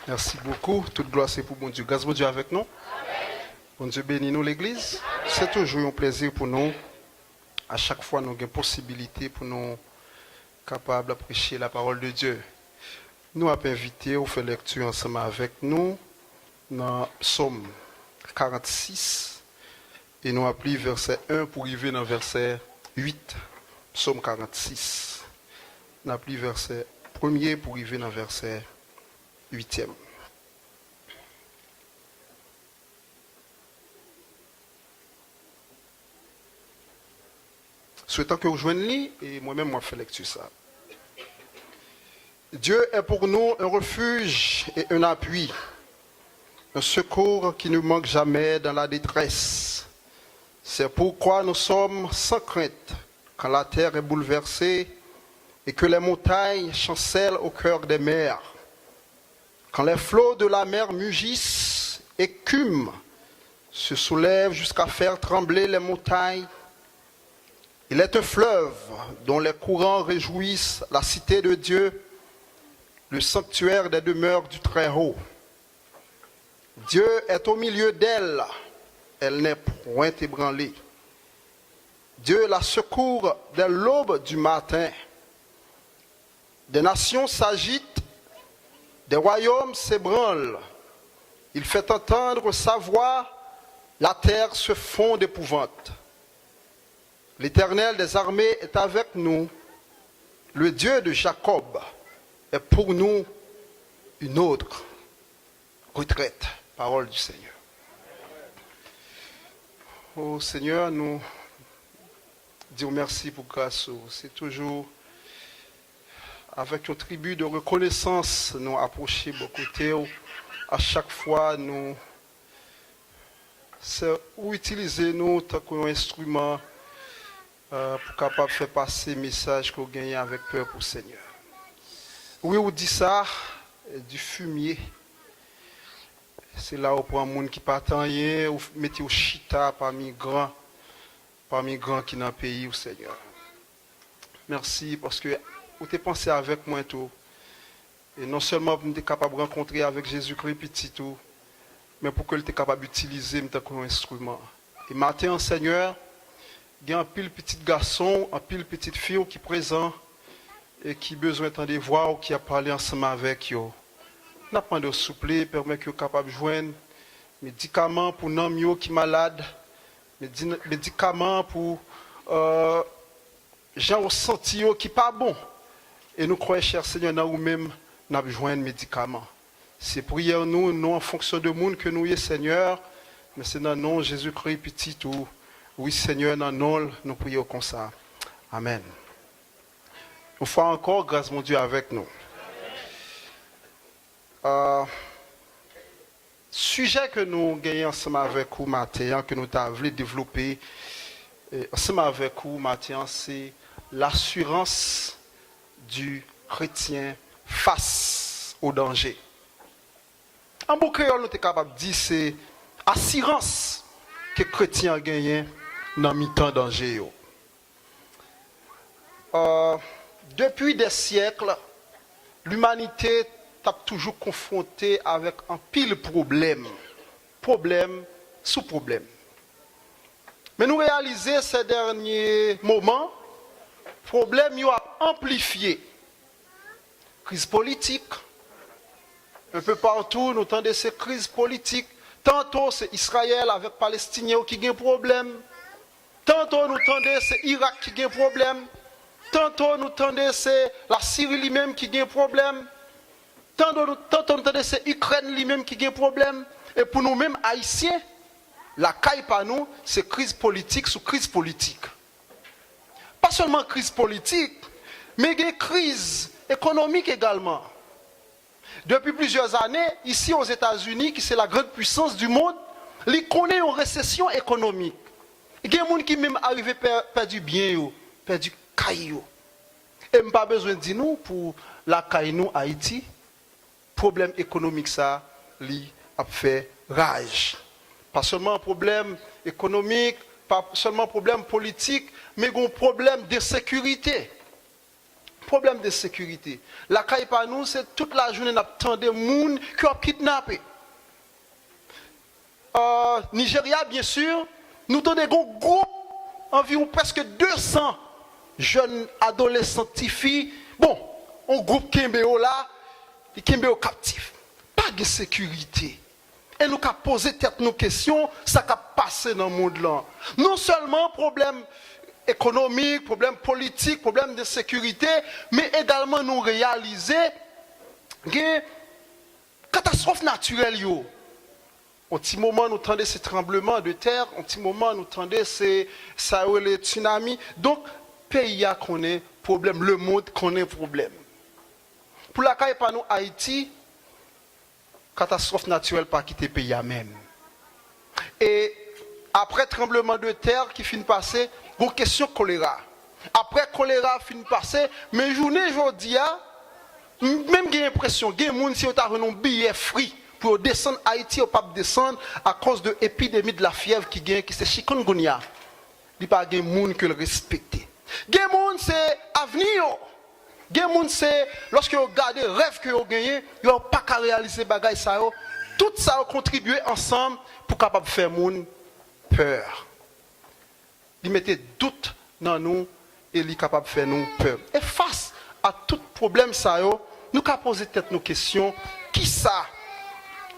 Merci beaucoup. Toute gloire c'est pour bon Dieu. Grâce bon Dieu avec nous. Bon Dieu bénit nous l'église. C'est toujours un plaisir pour nous. À chaque fois, nous avons une possibilité pour nous capables de prêcher la parole de Dieu. Nous avons invité à faire lecture ensemble avec nous dans Psaume 46 et nous appelons verset 1 pour arriver dans verset 8. Psaume 46. Nous appelons verset 1er pour arriver dans verset 8e. Souhaitant que vous joigniez et moi-même, moi, fais lecture ça. Dieu est pour nous un refuge et un appui, un secours qui ne manque jamais dans la détresse. C'est pourquoi nous sommes sans crainte quand la terre est bouleversée et que les montagnes chancellent au cœur des mers. Quand les flots de la mer mugissent, écument, se soulèvent jusqu'à faire trembler les montagnes. Il est un fleuve dont les courants réjouissent la cité de Dieu, le sanctuaire des demeures du Très-Haut. Dieu est au milieu d'elle, elle n'est point ébranlée. Dieu la secourt dès l'aube du matin. Des nations s'agitent, des royaumes s'ébranlent. Il fait entendre sa voix, la terre se fond d'épouvante. L'Éternel des armées est avec nous. Le Dieu de Jacob est pour nous une autre retraite. Parole du Seigneur. Oh Seigneur, nous disons merci pour grâce. C'est toujours avec un tribut de reconnaissance nous approcher beaucoup de Théo. À chaque fois, nous utiliser nous tant qu'un instrument pour capable faire passer le message qu'on gagne avec peur pour le Seigneur. Oui, on dit ça, du fumier. C'est là où on prend un monde qui ne part rien, ou mettez au chita parmi grands qui dans le pays, au Seigneur. Merci parce que vous avez pensé avec moi tout. Et non seulement pour être capable de rencontrer avec Jésus-Christ petit tout, mais pour que vous êtes capable d'utiliser comme instrument. Et matin, Seigneur, il y a un pile petit garçon, un pile petite fille qui est présent et qui a besoin de voir ou qui a parlé ensemble avec eux. Nous avons de souple, permet qu'ils soient capables de joindre médicaments pour les qui sont malades, médicaments pour les gens senti qui ne sont pas bons. Et nous croyons, cher Seigneur, dans nous-mêmes, nous avons besoin de médicaments. C'est prière nous, non en fonction de monde que nous y Seigneur, mais c'est dans le nom de Jésus-Christ petit tout. Oui, Seigneur, dans nous, nous prions comme ça. Amen. Une fois encore, grâce mon Dieu avec nous. Sujet que nous gagnons ensemble avec vous, Mathieu, que nous avons développé ensemble avec vous, Mathieu, c'est l'assurance du chrétien face au danger. En bon créole, nous sommes capables de dire c'est assurance que les chrétiens gagnent dans mi-temps danger. Depuis des siècles, l'humanité est toujours confrontée avec un pile problème sous problème. Mais nous réalisons ces derniers moments, problème a amplifié. Crise politique, un peu partout, nous entendons ces crises politiques. Tantôt c'est Israël avec Palestiniens qui a un problème. Tantôt nous entendons c'est Irak qui a un problème. Tantôt nous entendons c'est la Syrie lui-même qui a un problème. Tantôt nous entendons c'est l'Ukraine lui-même qui a un problème. Et pour nous-mêmes Haïtiens, la caille par nous, c'est crise politique sous crise politique. Pas seulement crise politique, mais une crise économique également. Depuis plusieurs années, ici aux États-Unis, qui c'est la grande puissance du monde, ils connaissent une récession économique. Il y a des gens qui même arrivent à perdre du bien, perdre du caillou. Et je n'ai pas besoin de dire nous pour la caillou Haïti, problème économique ça, lui a fait rage. Pas seulement un problème économique, pas seulement un problème politique, mais un problème de sécurité. Problème de sécurité. La caille par nous, c'est toute la journée, nous attendons des gens qui ont kidnappé. Nigeria, bien sûr, nous donnons des groupes, environ presque 200 jeunes adolescents, filles. Bon, un groupe Kembeo là, Kembeo captif. Pas de sécurité. Et nous avons posé nos questions, ça a passé dans le monde là. Non seulement problème économique, problème politique, problème de sécurité, mais également nous réaliser que catastrophe naturelle yo. Un petit moment nous tendez ces tremblements de terre, un petit moment nous tendez ces les tsunamis. Donc pays a connaît problème, le monde connaît problème. Pour la caille par nous Haïti, catastrophe naturelle pas quitter pays à même. Et après tremblement de terre qui finit passer, une question choléra. Après choléra finit passer, mais journée aujourd'hui, même j'ai l'impression, il y a des gens qui ont un billet free pour descendre Haïti, ou pas descendre à cause de l'épidémie de la fièvre qui c'est chikungunya. Il n'y a pas de gens qui le respectent. Il y a des gens c'est avenir. Il y a des gens c'est lorsque vous regardez le rêve que vous gagnez, vous n'avez pas qu'à réaliser les choses. Tout ça a contribué ensemble pour capable faire moun peur. Il mettait doute dans nous et il est capable de faire nous peur. Et face à tout problème ça nous avons posé tête nos questions. Qui ça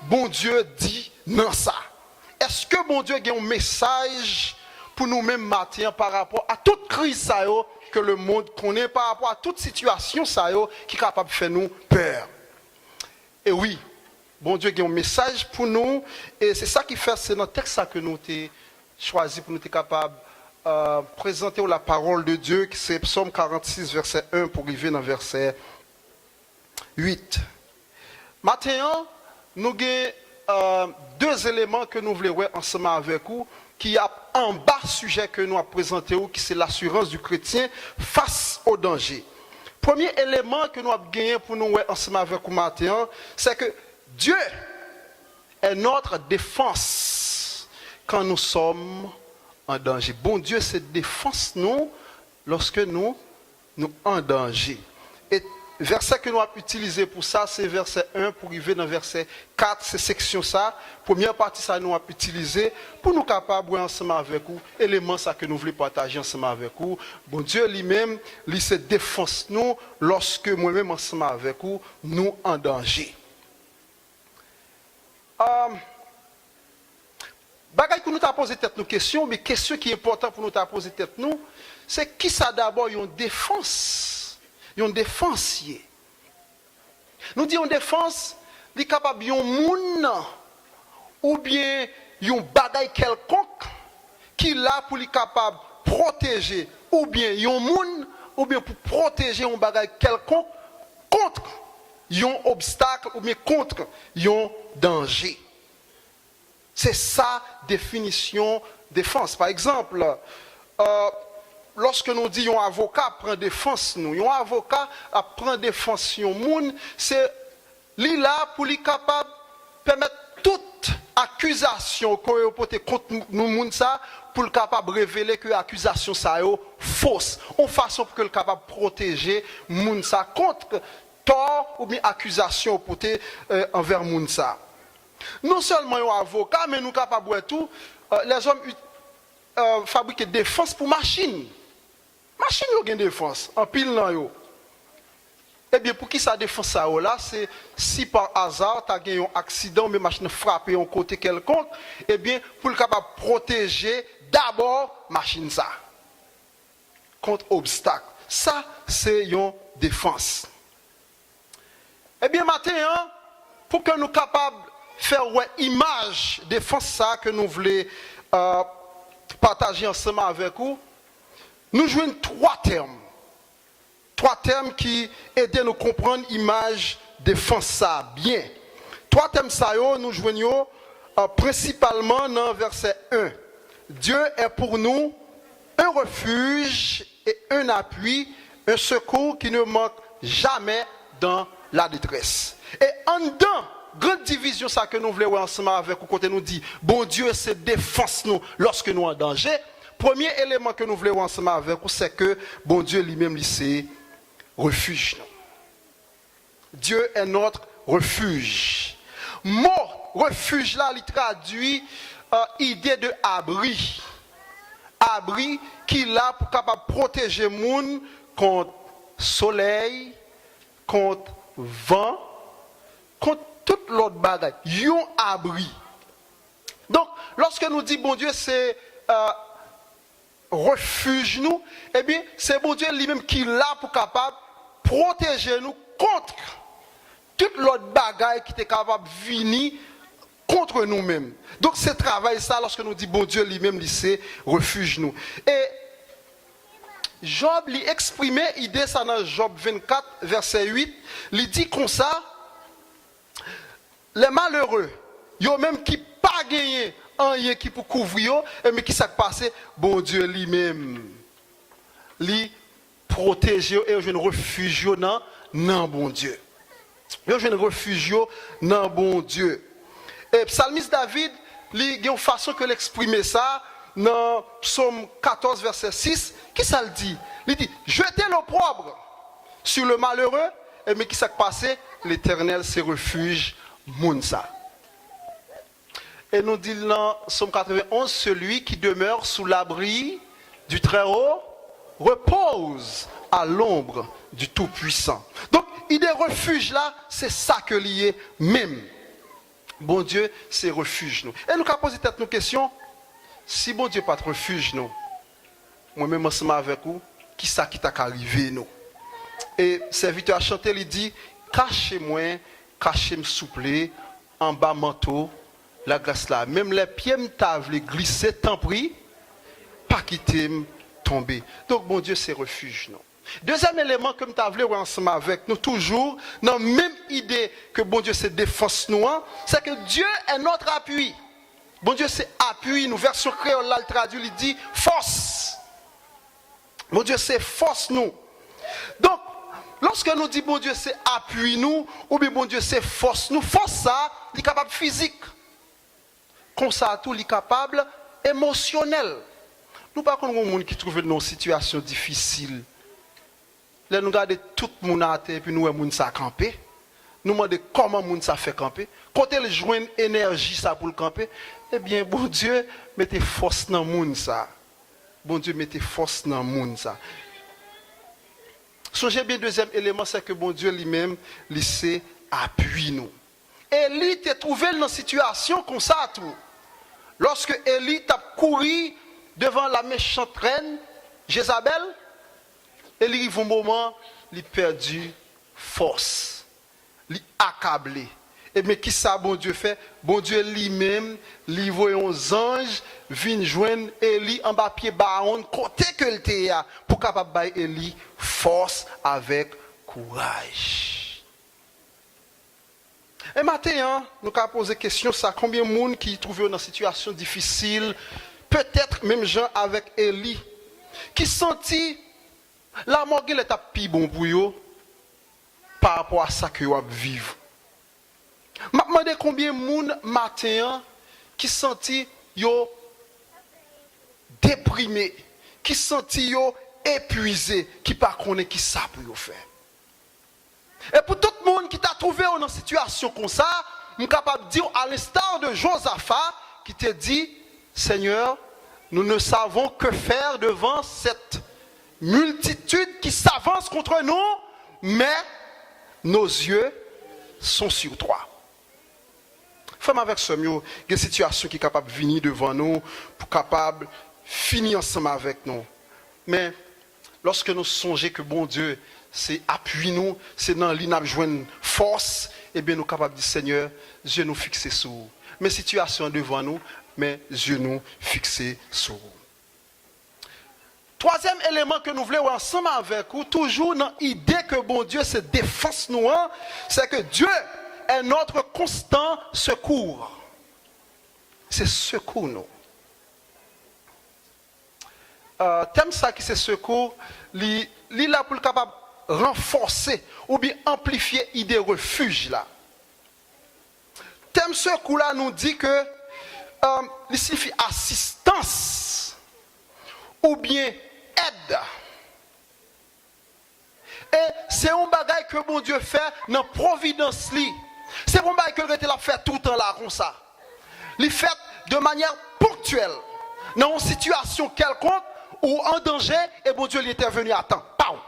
bon Dieu dit non ça? Est-ce que bon Dieu a un message pour nous-mêmes matin par rapport à toute crise ça que le monde connaît, par rapport à toute situation ça qui est capable de faire nous peur? Et oui, bon Dieu a un message pour nous et c'est ça qui fait, c'est dans le texte que nous avons choisi pour nous être capables présenter la parole de Dieu, qui c'est Psaume 46, verset 1 pour arriver dans verset 8. Maintenant, nous avons deux éléments que nous voulons voir ensemble avec vous, qui a un bas sujet que nous avons présenté, qui c'est l'assurance du chrétien face au danger. Premier élément que nous avons gagné pour nous voir ensemble avec vous maintenant, c'est que Dieu est notre défense quand nous sommes en danger. Bon Dieu, c'est défense nous lorsque nous en danger. Et verset que nous avons utilisé pour ça, c'est verset 1 pour arriver dans verset 4, c'est section ça. Première partie, ça nous avons utilisé pour nous capables ensemble avec vous, éléments ça que nous voulons partager ensemble avec vous. Bon Dieu lui-même, lui c'est défense nous lorsque moi-même ensemble avec vous, nous en danger. Bagay que nous t'a posé tête nos questions, mais question qui est importante pour nous t'a posé tête nous, c'est qui ça d'abord une défense, un défensier. Nous disons défense, il est capable yon moun ou bien yon bagay quelconque qui là pour lui capable protéger ou bien yon moun ou bien pour protéger un bagay quelconque contre yon obstacle ou bien contre yon danger. C'est ça définition défense. Par exemple, lorsque nous disons un avocat prend défense nous, un avocat prend défense yon moun, c'est lui là pour lui capable permettre toute accusation qu'on porte contre nous moun ça pour le capable révéler que l'accusation ça est fausse. En façon pour que le capable protéger moun ça contre tort ou bien accusation portée envers moun ça. Non seulement un avocat, mais nous sommes capables de tout. Les hommes fabriquent des défenses pour machines. Machines ont une défense, en pile dans yo. Eh bien, pour qui ça défense ça là, c'est si par hasard, tu as eu un accident, mais machine frappe un côté quelconque, eh bien, pour le capable protéger d'abord machine ça. Contre obstacle. Ça, c'est une défense. Eh bien, maintenant, pour que nous capables faire une image défense ça que nous voulons partager ensemble avec vous, nous jouons trois termes. Trois termes qui aident à nous comprendre l'image défense ça bien. Trois termes ça nous jouons principalement dans verset 1. Dieu est pour nous un refuge et un appui, un secours qui ne manque jamais dans la détresse. Et en dedans, grande division ça que nous voulons ensemble avec vous, côté nous dit, bon Dieu c'est défense nous lorsque nous en danger. Premier élément que nous voulons ensemble avec vous, c'est que bon Dieu lui-même c'est refuge. Dieu est notre refuge. Mot refuge là, il traduit idée de abri. Abri qui là pour capable protéger moun contre soleil, contre vent, contre toute l'autre bagaille. Yon abri. Donc, lorsque nous dit bon Dieu, c'est refuge nous, eh bien, c'est bon Dieu lui-même qui est là pour capable protéger nous contre toute l'autre bagaille qui est capable de venir contre nous-mêmes. Donc, c'est travail ça lorsque nous dit bon Dieu lui-même, c'est refuge nous. Et Job lui exprimait idée ça dans Job 24, verset 8. Il dit comme ça, les malheureux, yo même qui pas gagné rien qui pour couvrir, mais qui s'est passé, bon Dieu lui-même, lui protéger et je ne refuge dans bon Dieu. Je ne refuge dans bon Dieu. Et psalmiste David, il y a une façon que l'exprimer ça dans Psaume 14, verset 6. Qui ça le dit? Il dit, jetez l'opprobre sur le malheureux, mais qui s'est passé? L'Éternel, c'est refuge, Mounsa. Et nous dit dans Psaume 91, celui qui demeure sous l'abri du Très-Haut repose à l'ombre du Tout-Puissant. Donc, idée refuge là, c'est ça que lié même. Bon Dieu, c'est refuge nous. Et nous avons posé peut-être nos questions. Si bon Dieu pas de refuge nous, moi-même ensemble avec vous, qui ça qui t'a arrivé nous? Et serviteur a chanté, il dit, cachez-moi, cachez-moi souple, en bas manteau, la glace là. Même les pieds me t'avent glissé, tant pris, pas quitter tomber. Donc bon Dieu, c'est refuge nous. Deuxième élément que nous avons ensemble avec nous, toujours, dans la même idée que bon Dieu c'est défense nous, c'est que Dieu est notre appui. Bon Dieu c'est appui, nous, version créole là, le traduit, il dit force. Bon Dieu c'est force nous. Donc, lorsque nous dit bon Dieu c'est appui nous, ou bien bon Dieu c'est force nous, force ça, il est capable physique. Comme ça, tout, il est capable émotionnel. Nous ne parlons pas de monde qui trouve dans une situation difficile. Là, nous regardons tout le monde à terre et puis nous voyons ça camper. Nous demandons comment le monde ça fait camper. Quand il joue une énergie ça pour le camper, eh bien, bon Dieu, mettez force dans le monde ça. Bon Dieu, mettez force dans le monde ça. Songez bien, deuxième élément, c'est que bon Dieu lui-même, il sait appuyer nous. Élie était trouvé dans une situation comme ça tout. Lorsque Élie a couru devant la méchante reine, Jézabel, il arrive un moment, il a perdu force, il a accablé. Et mais qui ça bon Dieu fait? Bon Dieu lui-même, il voit un ange, vient joindre Élie en bas pied baron, côté que il était là, pour capable bailler Élie force avec courage. Et maintenant, nous avons posé la question, ça, combien de monde qui trouvent dans une situation difficile, peut-être même gens avec Élie, qui sentit la mort est un plus bon pour eux par rapport à ça que vous vivez. Je me demande combien de monde matin qui sentit yo déprimé, qui sentit yo épuisé, qui pas connaît qui ça pour faire. Et pour tout le monde qui t'a trouvé dans une situation comme ça, je suis capable de dire à l'instar de Josaphat qui te dit, Seigneur, nous ne savons que faire devant cette multitude qui s'avance contre nous, mais nos yeux sont sur toi. Femme avec ce mieux, il y a une situation qui est capable de venir devant nous, pour capable de finir ensemble avec nous. Mais lorsque nous songeons que bon Dieu, c'est appui nous, c'est dans l'inabjointe force, eh bien nous sommes capables de dire Seigneur, Dieu nous fixe sur vous. Mais situation devant nous, mais Dieu nous fixe sur vous. Troisième élément que nous voulons ensemble avec vous, toujours dans l'idée que bon Dieu c'est défense nous, c'est que Dieu est notre constant secours. C'est secours nous. Thème ça qui c'est secours, il là pour le capable renforcer ou bien amplifier l'idée refuge là. Thème secours là nous dit que il signifie assistance ou bien aide. Et c'est un bagage que bon Dieu fait dans la providence. C'est un bagage que le l'a fait tout le temps là, comme ça. Il fait de manière ponctuelle, dans une situation quelconque ou en danger, et bon Dieu il est intervenu à temps. Pow!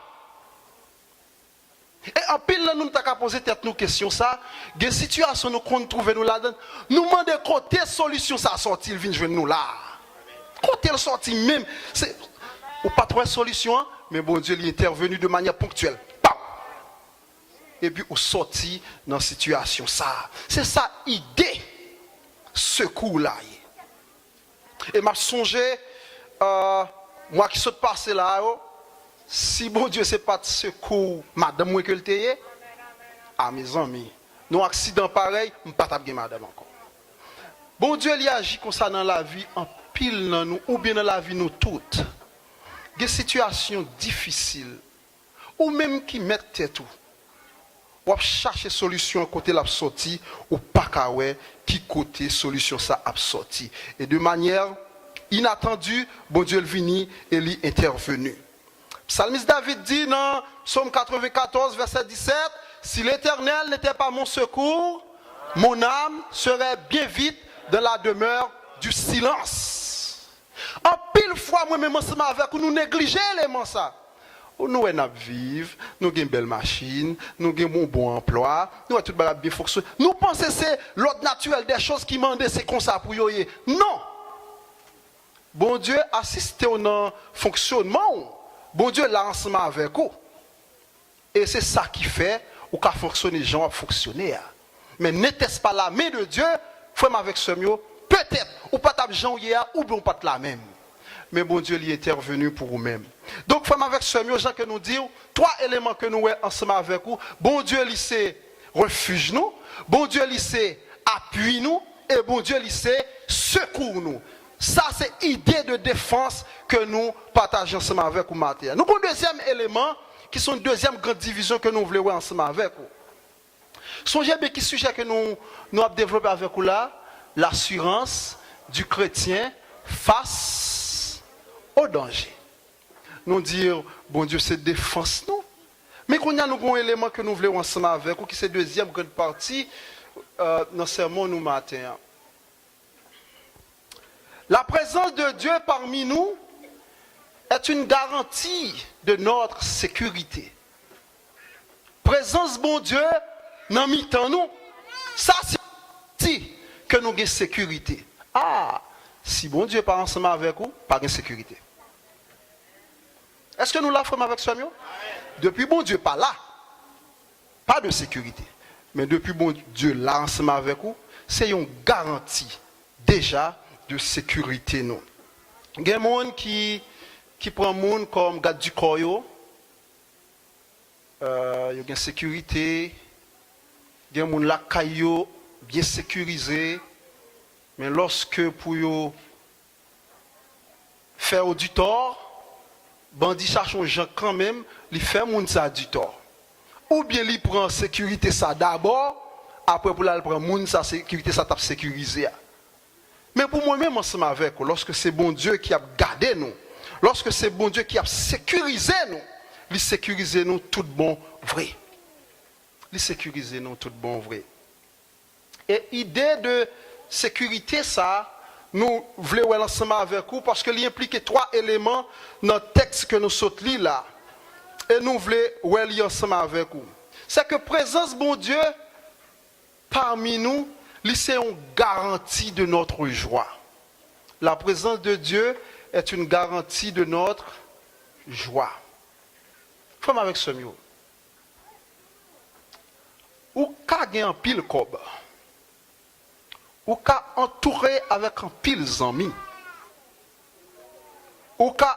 Et en pile, nous avons posé tête nous question ça. Des situations nous qu'on trouve nous là-dedans. Nous demandons côté solution ça sorti, il vient jouer nous là. Côté le sorti même, c'est ou pas trop solution, mais bon Dieu il est intervenu de manière ponctuelle. Pow! Et puis au sorti dans situation ça. C'est ça idée secours là. Et m'a songé moi qui saute passer là. Si bon Dieu c'est pas de secours, madame moi que le teye, ah mes amis, nos accidents pareil, on pas taper madame encore. Bon Dieu il agit comme ça dans la vie en pile dans nous ou bien dans la vie nous toutes. Des situations difficiles ou même qui mettent tête tout. Ou chercher solution côté la sortie ou pas kawé qui côté solution ça a sorti. Et de manière inattendue, bon Dieu le vini et il est intervenu. Psalmiste David dit dans Psaume 94, verset 17, « Si l'Éternel n'était pas mon secours, mon âme serait bien vite dans la demeure du silence. » En pile fois, moi-même, ensemble avec nous négligeons l'élément ça. Nous avons vivre, nous avons une belle machine, nous avons un bon emploi, nous avons tout bien fonctionné. Nous pensons que c'est l'ordre naturel des choses qui mandent, c'est comme ça pour y aller. Non! Bon Dieu assiste au fonctionnement. Bon Dieu l'a ensemble avec vous. Et c'est ça qui fait ou qu'a fonctionné, les gens ont fonctionné. Mais n'était-ce pas la main de Dieu, frère avec ce mieux, peut-être, ou pas ta gens hier, ou bien pas la même. Mais bon Dieu il est intervenu pour vous-même. Donc, frère avec ce mieux, Jean que nous disons, trois éléments que nous avons ensemble avec vous. Bon Dieu il sait refuge nous, bon Dieu il sait appuie nous, et bon Dieu il sait secours nous. Ça, c'est l'idée de défense que nous partageons ensemble avec vous matin. Nous avons un deuxième élément, qui sont une deuxième grande division que nous voulons voir ensemble avec vous. Songez bien qui sujet que nous avons développé avec vous là, l'assurance du chrétien face au danger. Nous dire, bon Dieu, c'est défense nous. Mais qu'on a un élément que nous voulons ensemble avec vous, qui c'est la deuxième grande partie dans le sermon nous matin. La présence de Dieu parmi nous est une garantie de notre sécurité. Présence bon Dieu dans mi-temps nous, ça c'est que nous avons sécurité. Ah, si bon Dieu n'est pas ensemble avec vous, pas de sécurité. Est-ce que nous l'avons avec Samuel? Depuis bon Dieu pas là, pas de sécurité. Mais depuis bon Dieu là ensemble avec vous, c'est une garantie déjà de sécurité nous. Il y a des gens qui prend monde comme garde du corps, il y a une sécurité, il y a des gens là caillou bien sécurisé, mais lorsque pour faire du tort, bandit cherche un gens quand même, il fait monde ça du tort. Ou bien il prend sécurité ça d'abord, après pour là il prend monde ça sécurité ça t'a sécurisé. Mais pour moi-même, ensemble avec vous, lorsque c'est bon Dieu qui a gardé nous, lorsque c'est bon Dieu qui a sécurisé nous, il sécurise nous tout bon vrai. Il sécurise nous tout bon vrai. Et l'idée de sécurité, ça, nous voulons ensemble avec vous parce que implique trois éléments dans le texte que nous sautons là. Et nous voulons aller ensemble avec vous. C'est que présence bon Dieu parmi nous, c'est une garantie de notre joie. La présence de Dieu est une garantie de notre joie. Femme avec ce mieux. Ou qu'a gagné un pile cob. Ou qu'a entouré avec un pile amis. Ou qu'a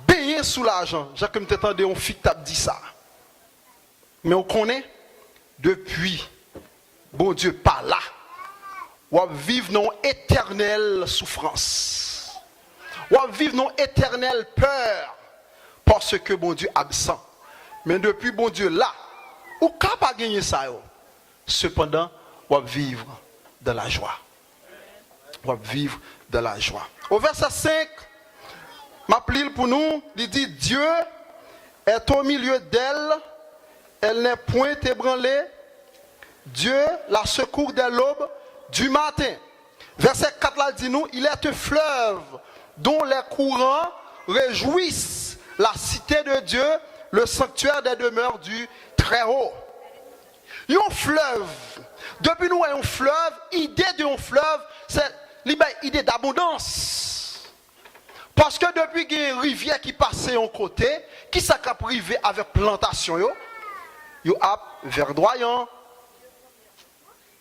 baigné sous l'argent. Jacques me t'entendais on fit t'a dit ça. Mais on connaît depuis bon Dieu pas là. Ou vivre dans éternelle souffrance. Ou vivre dans éternelle peur parce que bon Dieu absent. Mais depuis bon Dieu là, ou pas gagner ça yo. Cependant, ou vivre dans la joie. Ou vivre dans la joie. Au verset 5, m'appelle pour nous, il dit Dieu est au milieu d'elle Elle n'est point ébranlée. Dieu la secourt dès l'aube du matin. Verset 4 là dit nous, il est un fleuve dont les courants réjouissent la cité de Dieu, le sanctuaire des demeures du Très-Haut. Un fleuve, depuis nous un fleuve, idée d'un fleuve, c'est l'idée d'abondance. Parce que depuis qu'il y a une rivière qui passe en côté, qui s'est privé avec plantation, yo a verdoyant.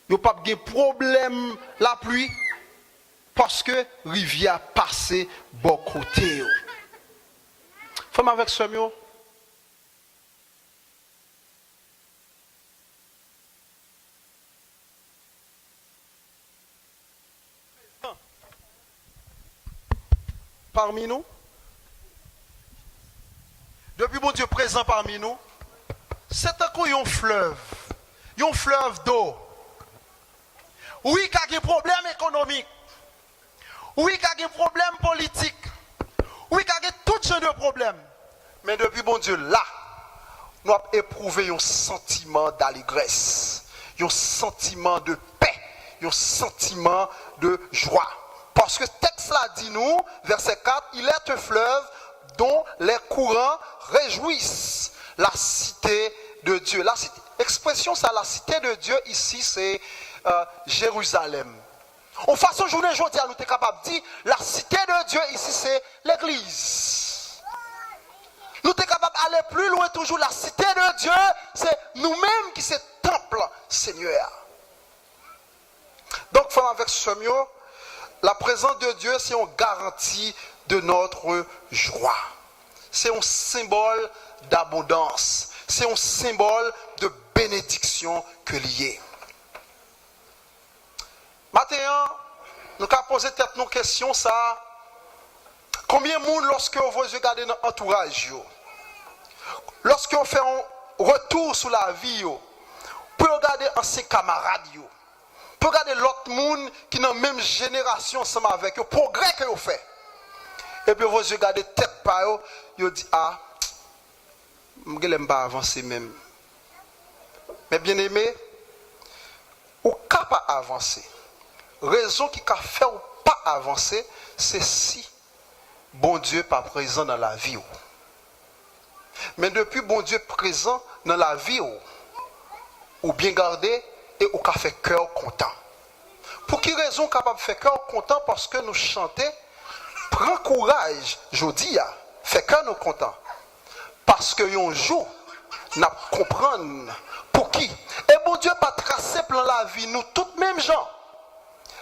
Yo pas de problème la pluie parce que rivière passé bon côté. Femme avec ce mot. Parmi nous, depuis mon Dieu présent parmi nous, c'est un fleuve d'eau. Oui, il y a des problèmes économiques. Oui, il y a des problèmes politiques. Oui, il y a toutes sortes de problèmes. Mais depuis bon Dieu, là, nous avons éprouvé un sentiment d'allégresse, un sentiment de paix, un sentiment de joie. Parce que ce texte-là dit nous, verset 4, il est un fleuve dont les courants réjouissent la cité de Dieu. Expression ça, la cité de Dieu ici, c'est Jérusalem. En façon journée aujourd'hui, nous sommes capables de dire la cité de Dieu ici, c'est l'église. Nous sommes capables d'aller plus loin toujours. La cité de Dieu, c'est nous-mêmes qui sommes temple, Seigneur. Donc, avec ce mot, la présence de Dieu, c'est une garantie de notre joie. C'est un symbole d'abondance. C'est un symbole de bénédiction que lié. Maintenant, nous avons posé peut-être nos questions, ça. Combien de monde, lorsque vous regardez dans l'entourage, lorsque vous faites un retour sur la vie, vous pouvez regarder ses camarades, vous pouvez regarder l'autre monde qui est dans la même génération ensemble avec vous, le progrès que vous faites. Et puis vous regardez tête par vous, vous dites, ah, je ne vais pas avancer même. Mais bien aimé, vous ne pouvez pas avancer. Raison qui a fait ou pas avancer, c'est si bon Dieu pas présent dans la vie. Mais depuis bon Dieu présent dans la vie, ou bien gardé et ou qu'a fait cœur content. Pour qui raison capable de faire cœur content? Parce que nous chantons, prends courage, je dis, fait cœur nous content. Parce que un jour, nous comprenons pour qui. Et bon Dieu pas tracé plan la vie, nous tous mêmes gens.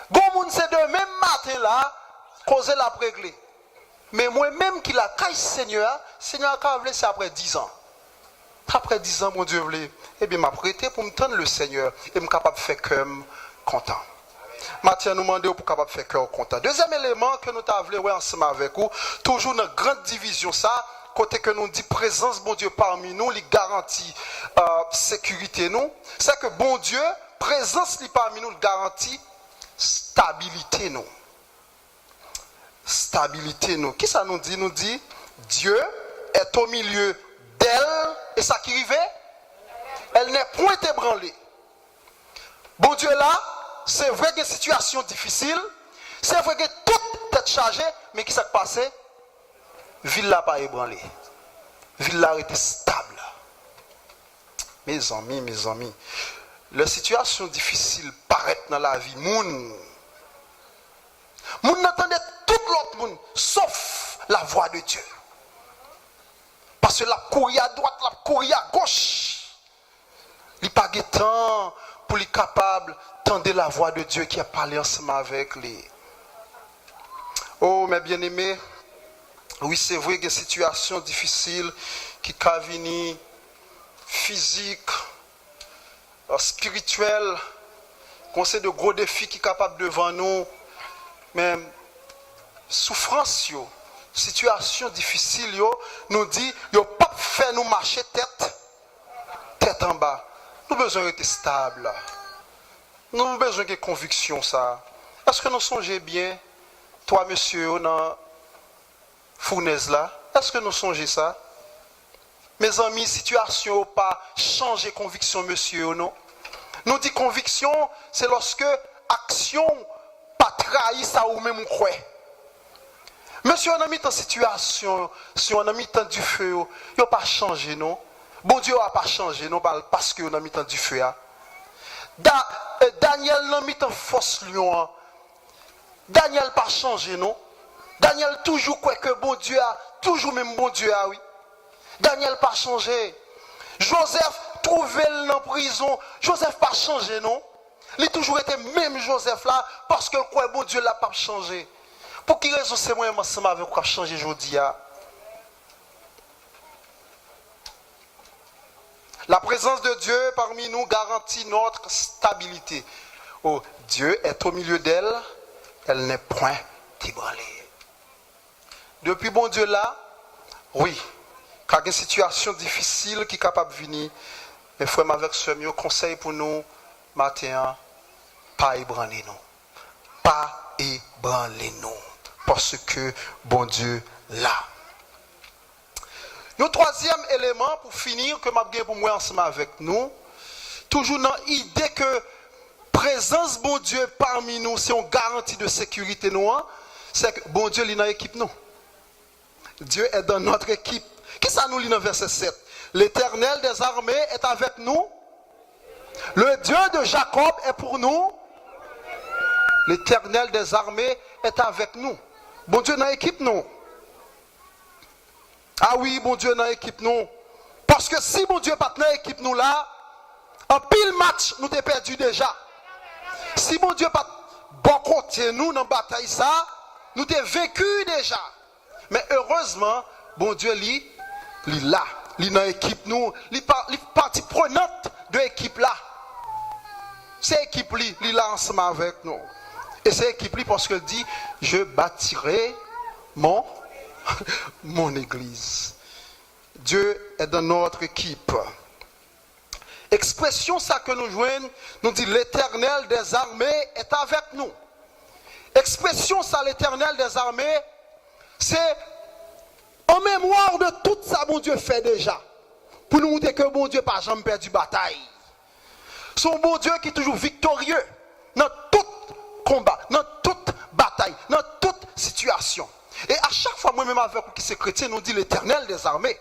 Bon monde c'est de même matin là, causer la régler. Mais moi-même qui la caille Seigneur a voulu c'est après 10 ans. Après 10 ans, mon Dieu voulait, eh bien m'a prêté pour me tendre le Seigneur et me capable de faire cœur content. Mathieu nous demande pour capable de faire cœur content. Deuxième élément que nous t'avons voulu ensemble avec vous, toujours dans grande division ça, côté que nous dit présence bon Dieu parmi nous, il garantit sécurité nous, c'est que bon Dieu présence parmi nous, il garantit stabilité nous. Stabilité nous. Qui ça nous dit? Nous dit Dieu est au milieu d'elle et ça qui arrive, elle n'est point ébranlée. Bon Dieu là, c'est vrai que situation difficile, c'est vrai que tout est chargé, mais qui s'est passé? Ville là pas ébranlée. Ville là était stable. Mes amis, les situations difficiles paraissent dans la vie. Moun n'entendait tout l'autre monde, sauf la voix de Dieu. Parce que la courir à droite, la courir à gauche. Il n'y a pas de temps pour être capable d'entendre la voix de Dieu qui a parlé ensemble avec lui. Oh, mes bien-aimés, oui, c'est vrai qu'il y a des situations difficiles qui peuvent venir physique, spirituel, qu'on sait de gros défis qui sont capables devant nous, mais souffrance, situation difficile, nous dit, yo pas fait nous marcher tête en bas. Nous avons besoin d'être stable. Nous avons besoin de conviction ça. Est-ce que nous songeons bien, toi monsieur, dans fournaise là, est-ce que nous songeons ça? Mes amis, situation pas changer conviction, monsieur, non? Nous dit conviction, c'est lorsque action pas trahi ça ou même croit. Monsieur, on a mis en situation, si on a mis temps du feu, il n'a pas changé, non? Bon Dieu n'a pas changé, non? Parce qu'on a mis temps du feu. Daniel n'a mis en force lion. Daniel n'a pas changé, non? Daniel toujours quoi que bon Dieu a, toujours même bon Dieu a, oui. Daniel n'a pas changé. Joseph trouvé en prison. Joseph n'a pas changé, non? Il a toujours été même Joseph là, parce que quoi bon Dieu l'a pas changé. Pour qui raison c'est moi ensemble avec quoi changer aujourd'hui? La présence de Dieu parmi nous garantit notre stabilité. Oh, Dieu est au milieu d'elle, elle n'est point ébranlée. Depuis bon Dieu là, oui, quand il y a une situation difficile qui est capable de venir, mes frères avec ce mieux conseil pour nous, matin, pas ébranler nous. Pas ébranler nous. Parce que bon Dieu là. Le troisième élément pour finir que m'a pour moi ensemble avec nous, toujours dans l'idée que présence bon Dieu parmi nous, c'est une garantie de sécurité nous, c'est que bon Dieu est dans l'équipe nous. Dieu est dans notre équipe. Qu'est-ce que ça nous lit dans verset 7? L'Éternel des armées est avec nous. Le Dieu de Jacob est pour nous. L'Éternel des armées est avec nous. Bon Dieu dans l'équipe nous. Ah oui, bon Dieu dans l'équipe nous. Parce que si bon Dieu pas dans l'équipe nous là, en pile match nous t'ai perdu déjà. Si bon Dieu pas bon côté nous dans la bataille ça, nous t'ai vaincu déjà. Mais heureusement, bon Dieu lui là, lui dans l'équipe nous, lui partie prenante de l'équipe là. C'est l'équipe lui là ensemble avec nous. Et c'est l'équipe lui parce qu'elle dit je bâtirai mon église. Dieu est dans notre équipe. Expression ça que nous jouons, nous dit l'Éternel des armées est avec nous. Expression ça l'Éternel des armées, c'est en mémoire de tout ça bon Dieu fait déjà. Pour nous montrer que bon Dieu pas jamais perdu bataille. Son bon Dieu qui est toujours victorieux dans tout combat, dans toute bataille, dans toute situation. Et à chaque fois, moi-même avec vous qui sommes chrétiens, nous dit l'Éternel des armées.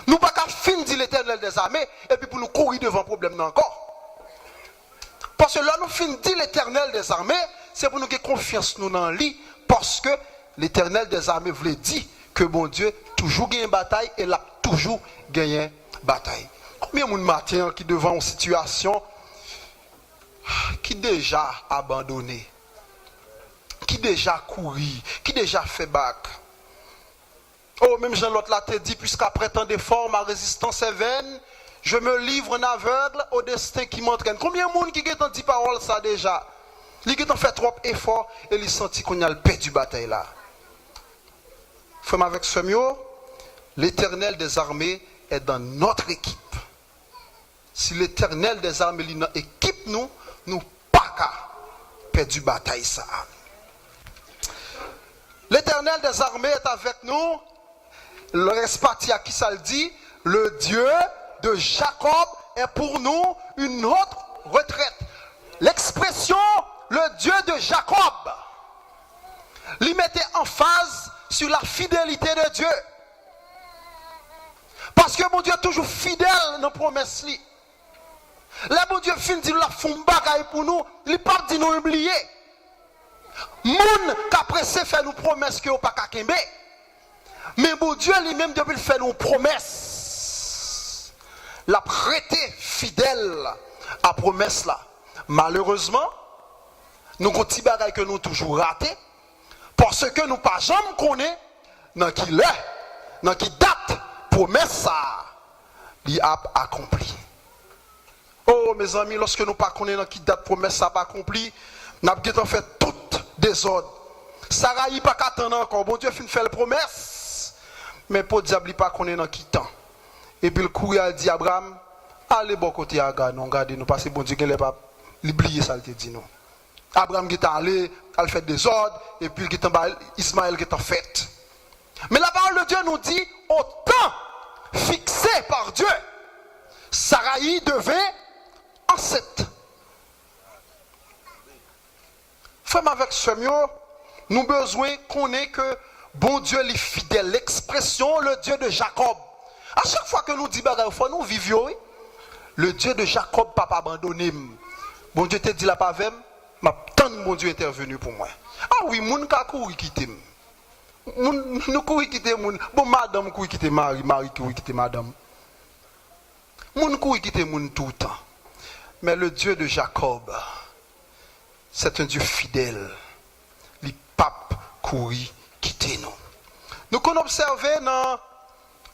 Nous ne pouvons pas finir l'Éternel des armées et puis pour nous courir devant le problème encore. Parce que là, nous finissons l'Éternel des armées, c'est pour nous que confiance nous dans lui, parce que l'Éternel des armées voulait dire que bon Dieu toujours gagne une bataille et l'a toujours gagné une bataille. Combien de monde matin qui devant une situation qui déjà abandonné, qui déjà couru, qui déjà fait bac. Oh, même Jean-Lot l'a dit, puisqu'après tant d'efforts, ma résistance est vaine, je me livre en aveugle au destin qui m'entraîne. Combien de monde qui a dit parole ça déjà? Il a fait trop d'efforts et il senti qu'on a le paix du bataille là. Femme avec ce mieux, l'Éternel des armées est dans notre équipe. Si l'Éternel des armées est dans l'équipe, nous pas qu'à perdre du bataille ça. L'Éternel des armées est avec nous. Le reste parti à qui ça le dit? Le Dieu de Jacob est pour nous une autre retraite. L'expression le Dieu de Jacob lui mettait en phase sur la fidélité de Dieu. Parce que mon Dieu est toujours fidèle dans la promesse. Là, mon Dieu finit de la font bagaille pour nous, il ne pas dit nous oublier. Moun qu'après fait nous promesses que pas kakembe. Mais bon Dieu lui-même depuis fait nous promesses. La prêté fidèle à promesse là. Malheureusement, nous avons des bagailles que nous toujours raté parce que nous pas jamais connaît dans qui l'est, dans qui date promesse ça il a accompli. Oh mes amis, lorsque nous pas connaît dans qui date promesse ça pas accompli, nous avons fait tout désordre. Sarah y pas qu'attendre encore. Bon Dieu fin fait la promesse. Mais pour diable pas connaît dans qui temps. Et puis le courrier a dit Abraham, allez bon côté à Agar, non regardez nous parce que bon Dieu il pas oublier ça il te dit non. Abraham qui est allé, il fait des ordres et puis Ismaël qui est en fait. Mais la parole de Dieu nous dit autant fixée par Dieu. Sarai devait enceinte. Frère avec Samuel, nous avons besoin qu'on ait que bon Dieu est fidèle. L'expression, le Dieu de Jacob. À chaque fois que nous disons, nous vivons, le Dieu de Jacob n'a pas abandonné. Bon Dieu te dit la pavem, m'a tant mon Dieu intervenu pour moi. Ah oui, moun ka kouri quitter. Nous kouri quitter moun. Bon madame kouri quitter mari, mari kouri quitter madame. Moun kouri quitter moun tout le temps. Mais le Dieu de Jacob, c'est un Dieu fidèle. Les papes kouri quitter nous. Nous qu'on observe dans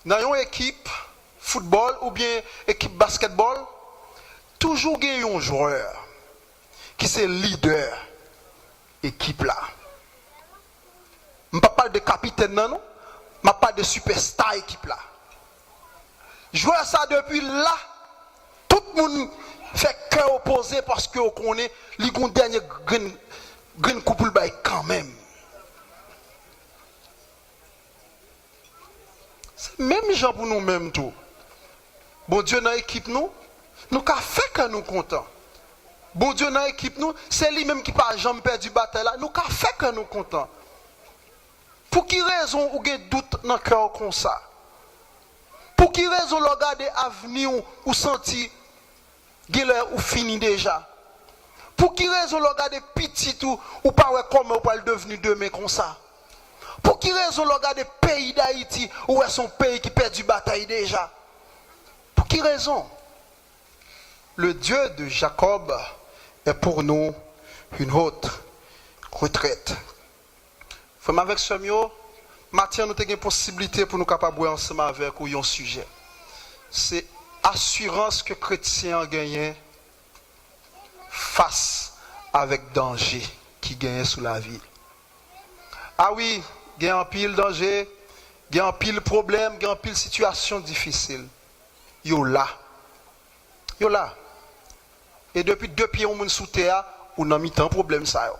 une équipe football ou bien équipe basketball, toujours il y a un joueur qui c'est leader équipe là. Je ne parle pas de capitaine non, je parle de superstar équipe là. Joueur ça depuis là, tout le monde fait cœur opposé parce que on connaît les dernier green couple bail quand même. C'est même gens pour nous mêmes tout. Bon Dieu dans l'équipe nous qu'a fait que nous contents. Bon Dieu dans l'équipe nous, c'est lui-même qui pas jamais perdu bataille là, nous qu'a fait que nous contents. Pour qui raison ou gen doute dans cœur comme ça? Pour qui raison le regarder avenir ou senti ou fini déjà? Pour qui raison le regarder petit ou pas comment ou pas le devenu demain comme ça? Pour qui raison le regarder pays d'Haïti ou est son pays qui perd du bataille déjà? Pour qui raison? Le Dieu de Jacob est pour nous une haute retraite. Frère avec Samuel, maintenant nous avons une possibilité pour nous capables ensemble avec ou un sujet. C'est assurance que chrétiens gagnent face avec danger qui gagne sous la vie. Ah oui, il y a un pile danger, il y a un pile problème, il y a un pile situation difficile. Yo là. Yo là. Et depuis 2 pieds on sous terre, on a mis un problème ça.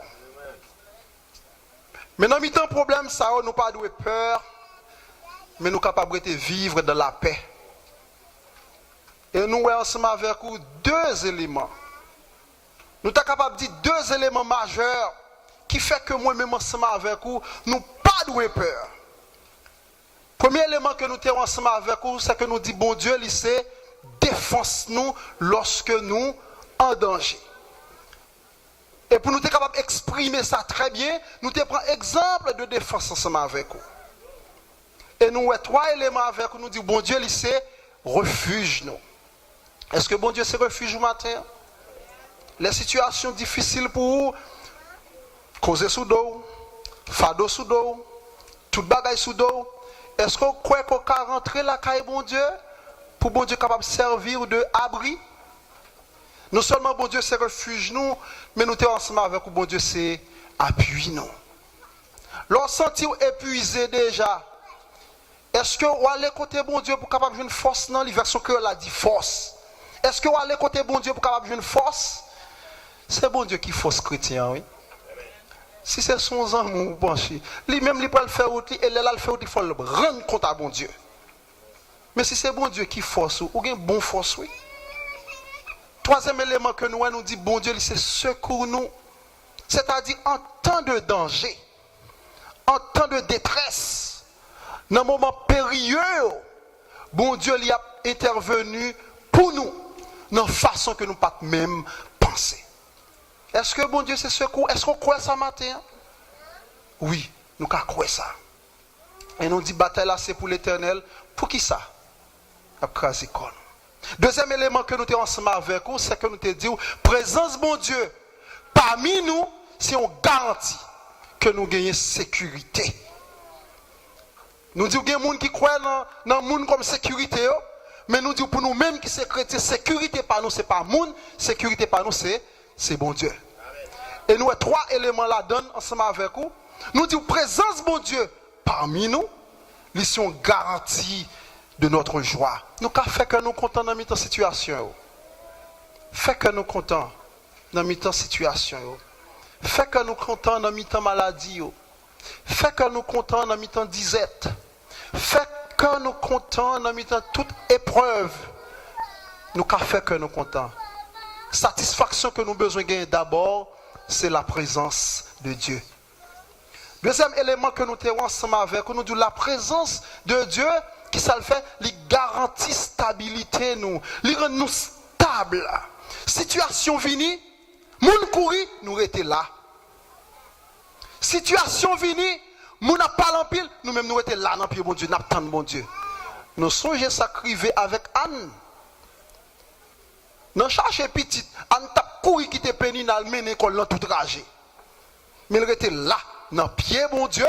Mais dans mi-temps problème ça, nous pas de peur, mais nous capables de vivre dans la paix. Et nous avons ensemble avec vous 2 éléments. Nous sommes capables de dire 2 éléments majeurs qui fait que moi-même ensemble avec vous, nous pas de peur. Premier élément que nous avons ensemble avec vous, c'est que nous disons bon Dieu, il sait défense nous lorsque nous en danger. Et pour nous être capables d'exprimer ça très bien, nous te prenons exemple de défense ensemble avec vous. Et nous avons 3 éléments avec vous, nous disons bon Dieu, il sait refuge nous. Est-ce que bon Dieu c'est refuge au matin? Les situations difficiles pour vous, causer sous dos, fado sous dos, tout bagaille sous dos. Est-ce qu'on croit qu'on peut rentrer la caille bon Dieu pour bon Dieu capable de servir de abri? Non seulement bon Dieu c'est refuge nous, mais nous sommes ensemble avec bon Dieu c'est appui nous. Lorsque vous épuisé déjà, est-ce que vous allez côté bon Dieu pour capable de une force dans la version que la dit force? Est-ce que vous allez côté bon Dieu pour capable de une force? C'est bon Dieu qui force chrétien, oui. Si c'est son amour, penché, lui-même il peut le faire outil et là le fait outil il faut le rendre compte à bon Dieu. Mais si c'est bon Dieu qui force ou bien bon force, oui. 3e élément que nous dit bon Dieu, c'est secours nous. C'est-à-dire en temps de danger, en temps de détresse, dans un moment périlleux, bon Dieu il a intervenu pour nous, dans la façon que nous ne pas même penser. Est-ce que bon Dieu c'est secours? Est-ce qu'on croit ça matin? Oui, nous croyons ça. Et nous dit bataille là c'est pour l'Éternel. Pour qui ça? Après c'est quoi? 2e élément que nous avons ensemble avec vous, c'est que nous te disons, présence bon Dieu, parmi nous, si on garantit que nous gagnons sécurité. Nous disons qu'il y a des gens qui croient dans le monde comme sécurité, mais nous disons pour nous-mêmes qui sont chrétiens, sécurité par nous, ce n'est pas le monde, sécurité par nous, c'est bon Dieu. Et nous avons 3 éléments là-dedans ensemble avec vous. Nous disons, présence bon Dieu, parmi nous, nous sommes garantis de notre joie. Nous avons fait que nous comptons dans notre situation. Fait que nous comptons dans notre situation. Fait que nous comptons dans notre maladie. Fait que nous comptons dans notre disette. Fait quand nous comptons dans toute épreuve, nous avons fait que nous comptons. Satisfaction que nous avons besoin de gagner d'abord, c'est la présence de Dieu. Deuxième élément que nous avons ensemble avec, nous dit la présence de Dieu, qui ça le fait, il garantit stabilité nous, il rend nous stable. Situation finie, moun courir, nous rester là. Situation finie, moun n'a pas l'empile, nous même nous rester là dans pied bon Dieu, n'attend bon Dieu. Nous songeons ça crivé avec Anne. Nous cherchons petit, Anne t'a couru qui te péni dans le mener qu'on l'a tout ragé. Mais il était là dans pied bon Dieu,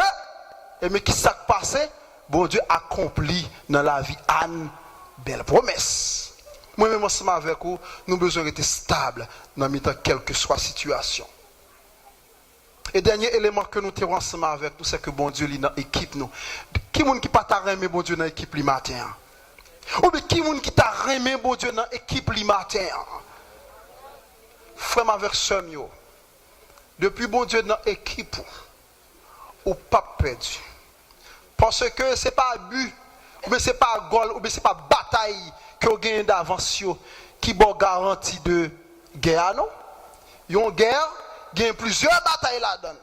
et mais qui s'est passé? Bon Dieu accompli dans la vie Anne, belle promesse. Moi-même ensemble avec vous, nous avons besoin d'être stables dans quelle que soit la situation. Et dernier élément que nous avons ensemble avec nous, c'est que bon Dieu est dans l'équipe nous. Qui est-ce qui pas remis bon Dieu dans l'équipe le matin? Ou bien qui est-ce qui t'a remis bon Dieu dans l'équipe le matin? Frère avec soeur, depuis bon Dieu dans l'équipe, ou pas perdu. Parce que ce n'est pas but, ou bien ce n'est pas goal, ou bien ce n'est pas bataille que vous gagnez d'avance qui vous garantit de guerre, non? Une guerre, il y a plusieurs batailles là-dedans.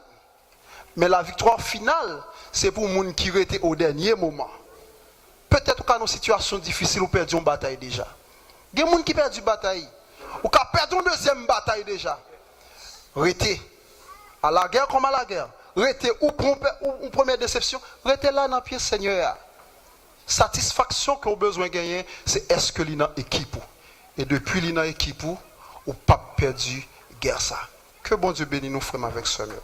Mais la victoire finale, c'est pour les gens qui étaient au dernier moment. Peut-être qu'à nos situations difficiles, vous perdez une bataille déjà. Il y a des gens qui perdent une bataille. Ou qui perdent une deuxième bataille déjà. Restez à la guerre comme à la guerre. Restez ou une première déception. Restez là dans le pied Seigneur. Satisfaction que vous avez besoin de gagner, c'est est-ce que l'on a équipe. Et depuis l'on a équipe, ou pas perdu guerre ça. Que bon Dieu bénisse nous frères avec Seigneur.